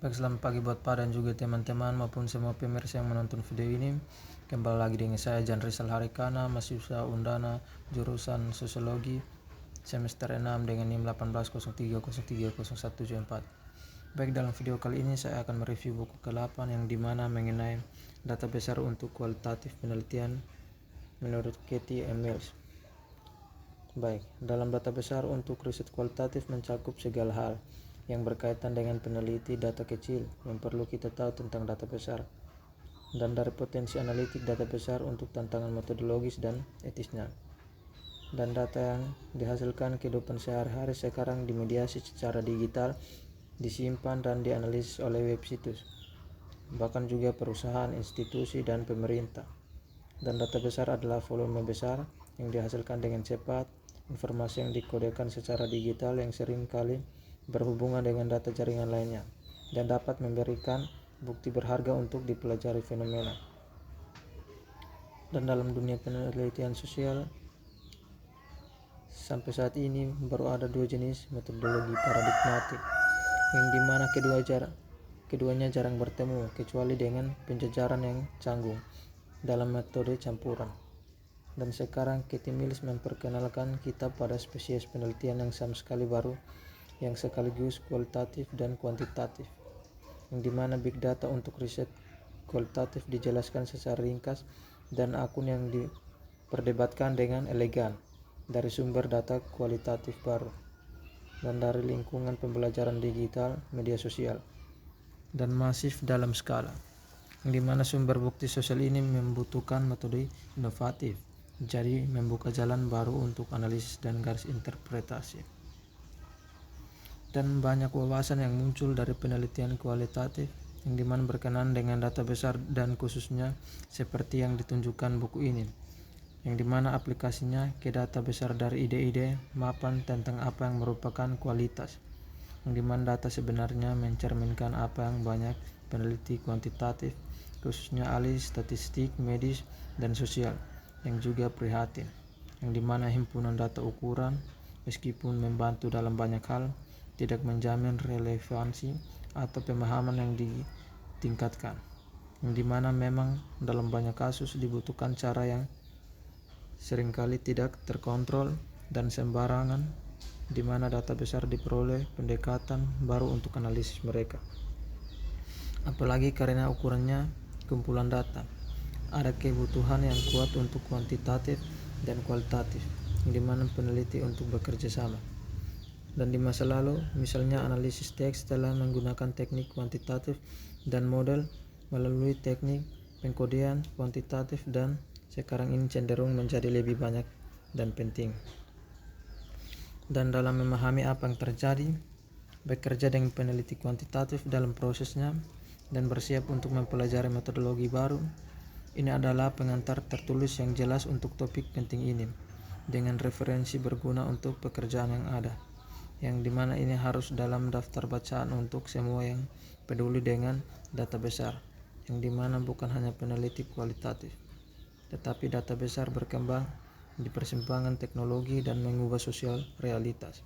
Baik, selamat pagi buat Pak dan juga teman-teman maupun semua pemirsa yang menonton video ini. Kembali lagi dengan saya Jan Rizal Harikana, mahasiswa Undana jurusan Sosiologi semester 6 dengan NIM 1803030174. Baik, dalam video kali ini saya akan mereview buku ke-8 yang dimana mengenai data besar untuk kualitatif penelitian menurut Katie M. Mills. Baik, dalam data besar untuk riset kualitatif mencakup segala hal yang berkaitan dengan peneliti data kecil yang perlu kita tahu tentang data besar, dan dari potensi analitik data besar untuk tantangan metodologis dan etisnya, dan data yang dihasilkan kehidupan sehari-hari sekarang dimediasi secara digital, disimpan dan dianalisis oleh web situs, bahkan juga perusahaan, institusi, dan pemerintah. Dan data besar adalah volume besar yang dihasilkan dengan cepat, informasi yang dikodekan secara digital yang sering kali berhubungan dengan data jaringan lainnya, dan dapat memberikan bukti berharga untuk dipelajari fenomena. Dan dalam dunia penelitian sosial, sampai saat ini baru ada dua jenis metodologi paradigmatik, yang dimana keduanya jarang bertemu kecuali dengan penjajaran yang canggung dalam metode campuran. Dan sekarang Katie Mills memperkenalkan kita pada spesies penelitian yang sama sekali baru, yang sekaligus kualitatif dan kuantitatif, yang dimana big data untuk riset kualitatif dijelaskan secara ringkas dan akun yang diperdebatkan dengan elegan dari sumber data kualitatif baru dan dari lingkungan pembelajaran digital, media sosial, dan masif dalam skala, yang dimana sumber bukti sosial ini membutuhkan metode inovatif, jadi membuka jalan baru untuk analisis dan garis interpretasi. Dan banyak wawasan yang muncul dari penelitian kualitatif yang dimana berkenaan dengan data besar, dan khususnya seperti yang ditunjukkan buku ini, yang dimana aplikasinya ke data besar dari ide-ide mapan tentang apa yang merupakan kualitas, yang dimana data sebenarnya mencerminkan apa yang banyak peneliti kuantitatif, khususnya ahli statistik, medis, dan sosial, yang juga prihatin, yang dimana himpunan data ukuran meskipun membantu dalam banyak hal, tidak menjamin relevansi atau pemahaman yang ditingkatkan, yang dimana memang dalam banyak kasus dibutuhkan cara yang seringkali tidak terkontrol dan sembarangan, dimana data besar diperoleh pendekatan baru untuk analisis mereka, apalagi karena ukurannya kumpulan data. Ada kebutuhan yang kuat untuk kuantitatif dan kualitatif, yang dimana peneliti untuk bekerja sama. Dan di masa lalu, misalnya analisis teks telah menggunakan teknik kuantitatif dan model melalui teknik pengkodean kuantitatif, dan sekarang ini cenderung menjadi lebih banyak dan penting. Dan dalam memahami apa yang terjadi, bekerja dengan peneliti kuantitatif dalam prosesnya, dan bersiap untuk mempelajari metodologi baru, ini adalah pengantar tertulis yang jelas untuk topik penting ini, dengan referensi berguna untuk pekerjaan yang ada, yang dimana ini harus dalam daftar bacaan untuk semua yang peduli dengan data besar, yang dimana bukan hanya peneliti kualitatif, tetapi data besar berkembang di persimpangan teknologi dan mengubah sosial realitas,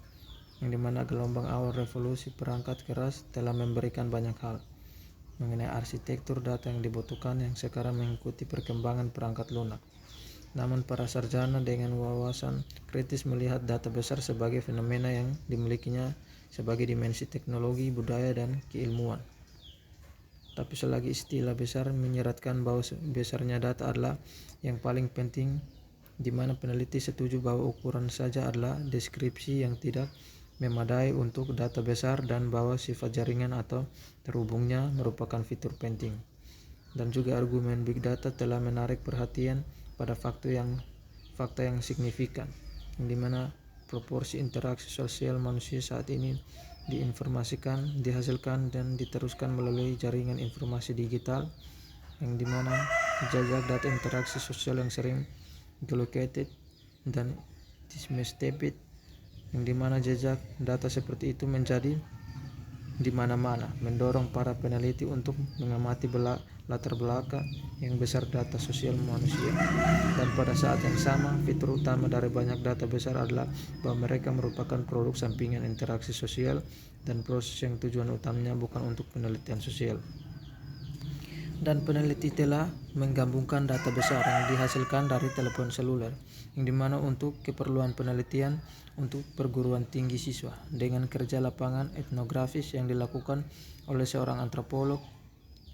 yang dimana gelombang awal revolusi perangkat keras telah memberikan banyak hal mengenai arsitektur data yang dibutuhkan, yang sekarang mengikuti perkembangan perangkat lunak. Namun para sarjana dengan wawasan kritis melihat data besar sebagai fenomena yang dimilikinya sebagai dimensi teknologi, budaya, dan keilmuan. Tapi selagi istilah besar menyeratkan bahwa besarnya data adalah yang paling penting, di mana peneliti setuju bahwa ukuran saja adalah deskripsi yang tidak memadai untuk data besar, dan bahwa sifat jaringan atau terhubungnya merupakan fitur penting. Dan juga argumen big data telah menarik perhatian pada fakta yang signifikan, yang dimana proporsi interaksi sosial manusia saat ini diinformasikan, dihasilkan, dan diteruskan melalui jaringan informasi digital, yang dimana jejak data interaksi sosial yang sering geolocated dan dismestepped, yang dimana jejak data seperti itu menjadi di mana-mana, mendorong para peneliti untuk mengamati latar belakang yang besar data sosial manusia. Dan pada saat yang sama, fitur utama dari banyak data besar adalah bahwa mereka merupakan produk sampingan interaksi sosial dan proses yang tujuan utamanya bukan untuk penelitian sosial. Dan peneliti telah menggabungkan data besar yang dihasilkan dari telepon seluler, yang dimana untuk keperluan penelitian untuk perguruan tinggi siswa, dengan kerja lapangan etnografis yang dilakukan oleh seorang antropolog,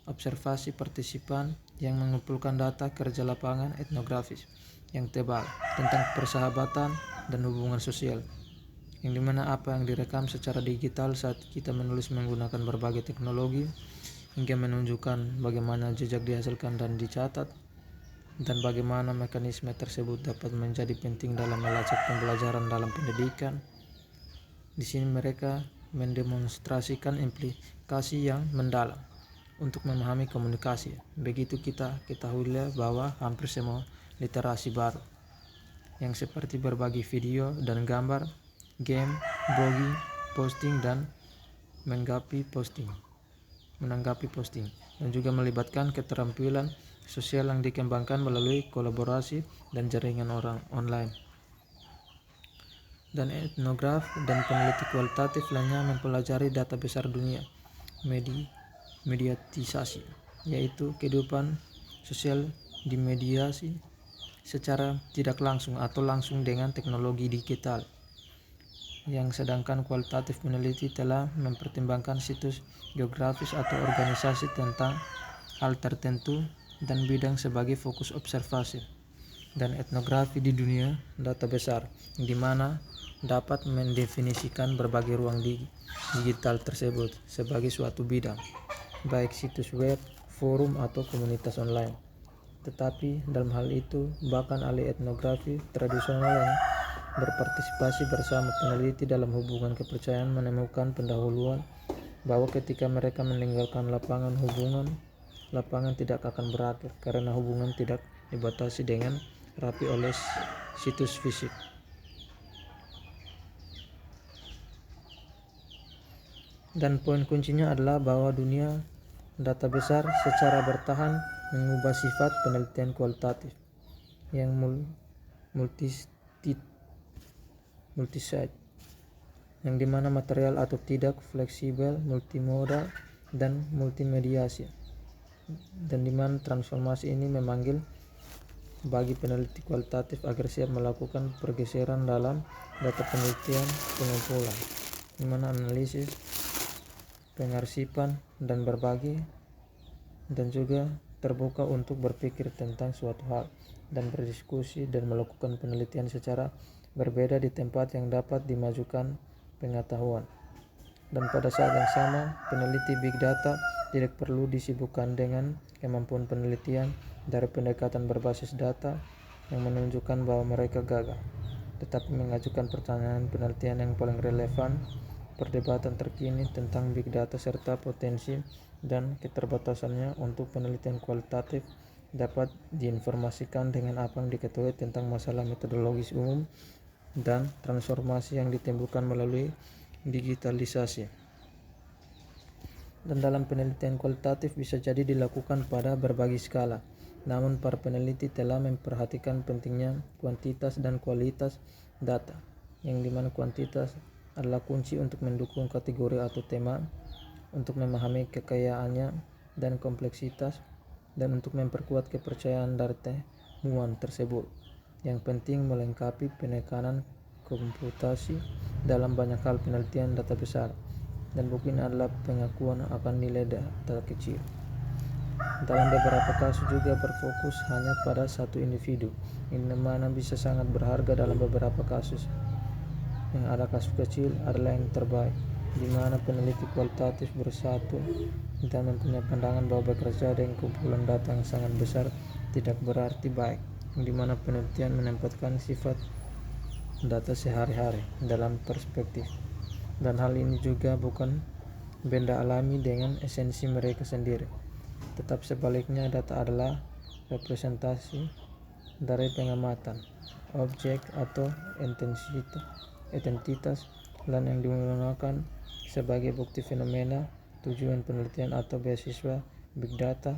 observasi partisipan yang mengumpulkan data kerja lapangan etnografis yang tebal tentang persahabatan dan hubungan sosial, yang dimana apa yang direkam secara digital saat kita menulis menggunakan berbagai teknologi hingga menunjukkan bagaimana jejak dihasilkan dan dicatat, dan bagaimana mekanisme tersebut dapat menjadi penting dalam melacak pembelajaran dalam pendidikan. Di sini mereka mendemonstrasikan implikasi yang mendalam untuk memahami komunikasi. Begitu kita ketahuilah bahwa hampir semua literasi baru, yang seperti berbagi video dan gambar, game, blogging, posting, dan menanggapi posting, dan juga melibatkan keterampilan sosial yang dikembangkan melalui kolaborasi dan jaringan orang online. Dan etnograf dan peneliti kualitatif lainnya mempelajari data besar dunia mediatisasi, yaitu kehidupan sosial dimediasi secara tidak langsung atau langsung dengan teknologi digital. Yang sedangkan kualitatif peneliti telah mempertimbangkan situs geografis atau organisasi tentang hal tertentu dan bidang sebagai fokus observasi. Dan etnografi di dunia data besar, di mana dapat mendefinisikan berbagai ruang digital tersebut sebagai suatu bidang, baik situs web, forum, atau komunitas online. Tetapi dalam hal itu, bahkan ahli etnografi tradisional yang berpartisipasi bersama peneliti dalam hubungan kepercayaan menemukan pendahuluan bahwa ketika mereka meninggalkan lapangan, hubungan lapangan tidak akan berakhir karena hubungan tidak dibatasi dengan rapi oleh situs fisik. Dan poin kuncinya adalah bahwa dunia data besar secara bertahan mengubah sifat penelitian kualitatif yang multi-site, yang dimana material atau tidak, fleksibel, multimodal, dan multimediasi, dan dimana transformasi ini memanggil bagi peneliti kualitatif agar siap melakukan pergeseran dalam data penelitian pengumpulan, dimana analisis, pengarsipan, dan berbagi, dan juga terbuka untuk berpikir tentang suatu hal dan berdiskusi dan melakukan penelitian secara berbeda di tempat yang dapat dimajukan pengetahuan. Dan pada saat yang sama, peneliti big data tidak perlu disibukkan dengan kemampuan penelitian dari pendekatan berbasis data yang menunjukkan bahwa mereka gagal, tetapi mengajukan pertanyaan penelitian yang paling relevan, perdebatan terkini tentang big data serta potensi dan keterbatasannya untuk penelitian kualitatif dapat diinformasikan dengan apa yang diketahui tentang masalah metodologis umum dan transformasi yang ditimbulkan melalui digitalisasi. Dan dalam penelitian kualitatif bisa jadi dilakukan pada berbagai skala, namun para peneliti telah memperhatikan pentingnya kuantitas dan kualitas data, yang dimana kuantitas adalah kunci untuk mendukung kategori atau tema, untuk memahami kekayaannya dan kompleksitas, dan untuk memperkuat kepercayaan dari temuan tersebut. Yang penting melengkapi penekanan komputasi dalam banyak hal penelitian data besar, dan buku ini adalah pengakuan akan nilai data kecil. Dalam beberapa kasus juga berfokus hanya pada satu individu, yang mana bisa sangat berharga dalam beberapa kasus. Yang ada kasus kecil adalah yang terbaik, di mana peneliti kualitatif bersatu dan mempunyai pandangan bahwa bekerja dengan kumpulan data yang sangat besar tidak berarti baik, di mana penelitian menempatkan sifat data sehari-hari dalam perspektif, dan hal ini juga bukan benda alami dengan esensi mereka sendiri, tetap sebaliknya data adalah representasi dari pengamatan objek atau identitas dan yang digunakan sebagai bukti fenomena, tujuan penelitian atau beasiswa big data,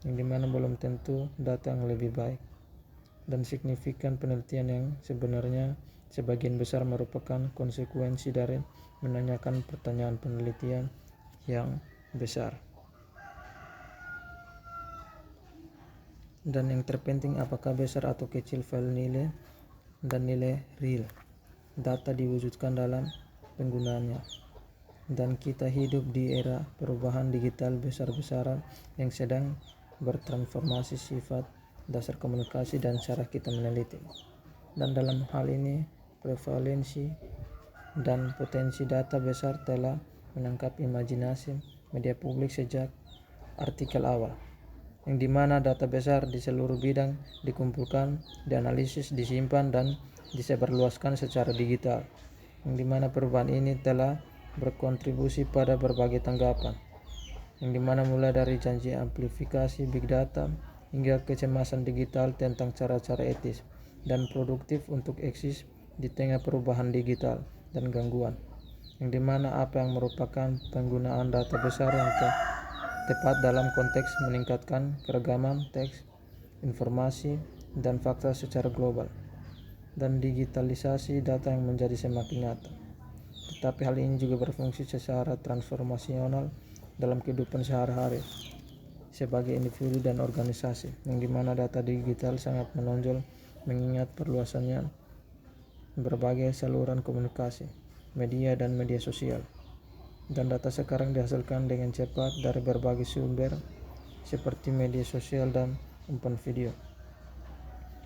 yang dimana belum tentu data yang lebih baik, dan signifikan penelitian yang sebenarnya sebagian besar merupakan konsekuensi dari menanyakan pertanyaan penelitian yang besar. Dan yang terpenting, apakah besar atau kecil file nilai dan nilai real data diwujudkan dalam penggunaannya. Dan kita hidup di era perubahan digital besar-besaran yang sedang bertransformasi sifat dasar komunikasi dan cara kita meneliti. Dan dalam hal ini, prevalensi dan potensi data besar telah menangkap imajinasi media publik sejak artikel awal, yang dimana data besar di seluruh bidang dikumpulkan, dianalisis, disimpan, dan disebarluaskan secara digital, yang dimana perubahan ini telah berkontribusi pada berbagai tanggapan, yang dimana mulai dari janji amplifikasi big data hingga kecemasan digital tentang cara-cara etis dan produktif untuk eksis di tengah perubahan digital dan gangguan, yang dimana apa yang merupakan penggunaan data besar yang tepat dalam konteks meningkatkan keragaman teks, informasi, dan fakta secara global, dan digitalisasi data yang menjadi semakin nyata. Tetapi hal ini juga berfungsi secara transformasional dalam kehidupan sehari-hari sebagai individu dan organisasi, yang dimana data digital sangat menonjol mengingat perluasannya berbagai saluran komunikasi, media, dan media sosial. Dan data sekarang dihasilkan dengan cepat dari berbagai sumber seperti media sosial dan umpan video,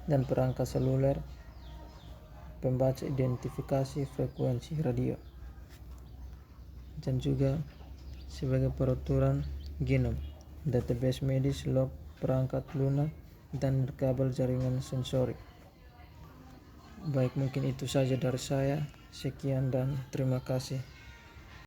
dan perangkat seluler pembaca identifikasi frekuensi radio, dan juga sebagai peraturan genom, database medis, log perangkat lunak, dan kabel jaringan sensorik. Baik, mungkin itu saja dari saya. Sekian dan terima kasih.